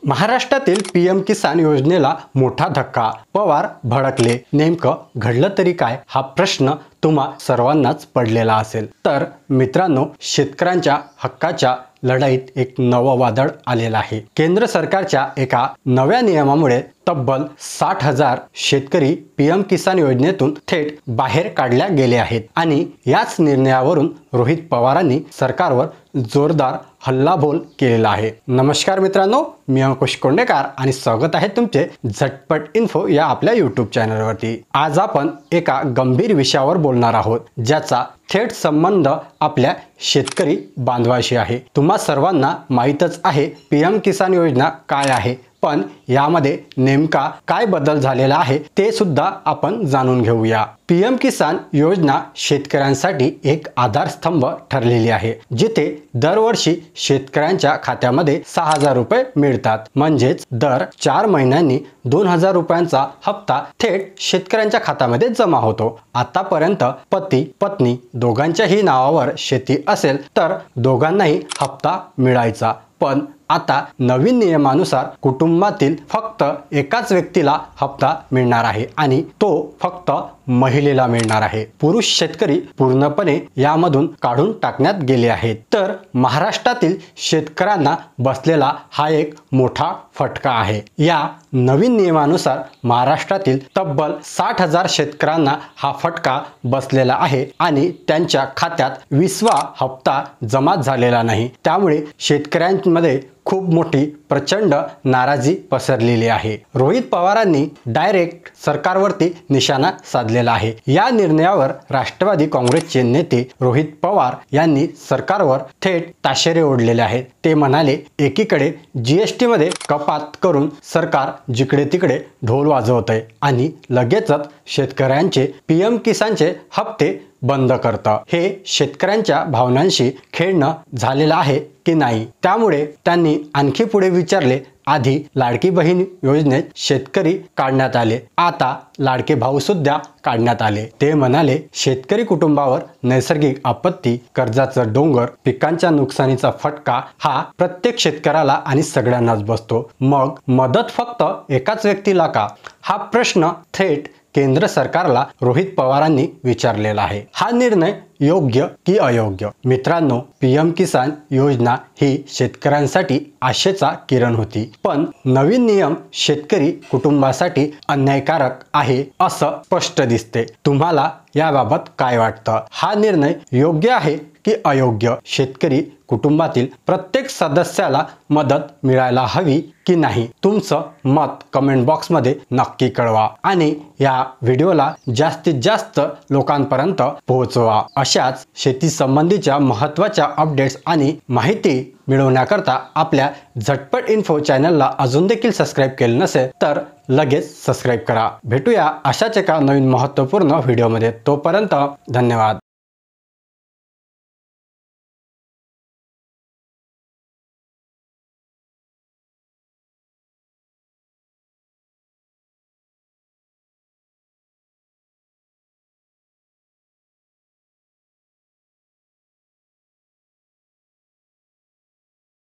महाराष्ट्रातील पीएम किसान योजनेला मोठा धक्का, पवार भडकले, नेमकं घडलं तरी काय हा प्रश्न तुम्हा सर्वांनाच पडलेला असेल। तर मित्रांनो, शेतकऱ्यांच्या हक्काच्या लढाईत एक नवं वादळ आलेलं आहे। केंद्र सरकारच्या एका नव्या नियमामुळे तब्बल 60,000 शेतकरी पीएम किसान योजनेतून थेट बाहेर काढल्या गेले आहेत आणि याच निर्णयावरून रोहित पवारांनी सरकारवर जोरदार हल्लाबोल केलेला आहे। नमस्कार मित्रांनो, मी अंकुश कोंडेकर आणि स्वागत आहे तुमचे झटपट इन्फो या आपल्या यूट्यूब चॅनलवरती। आज आपण एका गंभीर विषयावर बोलणार आहोत, ज्याचा थेट संबंध आपल्या शेतकरी बांधवाशी आहे। तुम्हा सर्वांना माहीतच आहे पीएम किसान योजना काय आहे, पण यामध्ये नेमका काय बदल झालेला आहे ते सुद्धा आपण जाणून घेऊया। पीएम किसान योजना शेतकऱ्यांसाठी एक आधारस्तंभ ठरलेली आहे, जिथे दरवर्षी शेतकऱ्यांच्या खात्यामध्ये 6,000 रुपये मिळतात। म्हणजेच दर 4 महिन्यांनी 2,000 रुपयांचा हप्ता थेट शेतकऱ्यांच्या खात्यामध्ये जमा होतो। आतापर्यंत पती पत्नी दोघांच्याही नावावर शेती असेल तर दोघांनाही हप्ता मिळायचा, पण आता नवीन नियमानुसार कुटुंबातील फक्त एकाच व्यक्तीला हप्ता मिळणार आहे आणि तो फक्त महिलेला मिळणार आहे। पुरुष शेतकरी पूर्णपणे यामधून काढून टाकण्यात गेले आहेत। तर महाराष्ट्रातील शेतकऱ्यांना बसलेला हा एक मोठा फटका आहे। या नवीन नियमानुसार महाराष्ट्रातील तब्बल 60,000 शेतकऱ्यांना हा फटका बसलेला आहे आणि त्यांच्या खात्यात 20वा हप्ता जमा झालेला नाही। त्यामुळे शेतकऱ्यांमध्ये खूप मोठी प्रचंड नाराजी पसरलेली आहे। रोहित पवारांनी डायरेक्ट सरकारवरती निशाणा साधलेला आहे। या निर्णयावर राष्ट्रवादी काँग्रेसचे नेते रोहित पवार यांनी सरकारवर थेट ताशेरे ओढलेले आहेत। ते म्हणाले, एकीकडे जीएसटी मध्ये कपात करून सरकार जिकडे तिकडे ढोल वाजवतंय आणि लगेचच शेतकऱ्यांचे पीएम किसानचे हप्ते बंद करतं। हे शेतकऱ्यांच्या भावनांशी खेळणं झालेलं आहे की नाही? त्यामुळे त्यांनी आणखी पुढे विचारले, आधी लाडकी बहीण योजनेत शेतकरी काढण्यात आले, आता लाडके भाऊ सुद्धा काढण्यात आले। ते म्हणाले, शेतकरी कुटुंबावर नैसर्गिक आपत्ती, कर्जाचं डोंगर, पिकांच्या नुकसानीचा फटका हा प्रत्येक शेतकऱ्याला आणि सगळ्यांनाच बसतो। मग मदत फक्त एकाच व्यक्तीला का? हा प्रश्न थेट केंद्र सरकारला रोहित पवारांनी विचारलेला आहे। हा निर्णय योग्य की अयोग्य? मित्रांनो, पीएम किसान योजना ही शेतकऱ्यांसाठी आशेचा किरण होती, पण नवीन नियम शेतकरी कुटुंबासाठी अन्यायकारक आहे असं स्पष्ट दिसते। तुम्हाला याबाबत काय वाटतं? हा निर्णय योग्य आहे की अयोग्य? शेतकरी कुटुंबातील प्रत्येक सदस्याला मदत मिळायला हवी की नाही? तुमचं मत कमेंट बॉक्समध्ये नक्की कळवा आणि या व्हिडिओला जास्तीत जास्त लोकांपर्यंत पोहोचवा। अशाच शेती संबंधीच्या महत्त्वाच्या अपडेट्स आणि माहिती मिळवण्याकरता आपल्या झटपट इन्फो चॅनलला अजून देखील सबस्क्राईब केले नसेल तर लगेच सबस्क्राईब करा। भेटूया अशाच एका नवीन महत्त्वपूर्ण व्हिडिओमध्ये। तोपर्यंत धन्यवाद।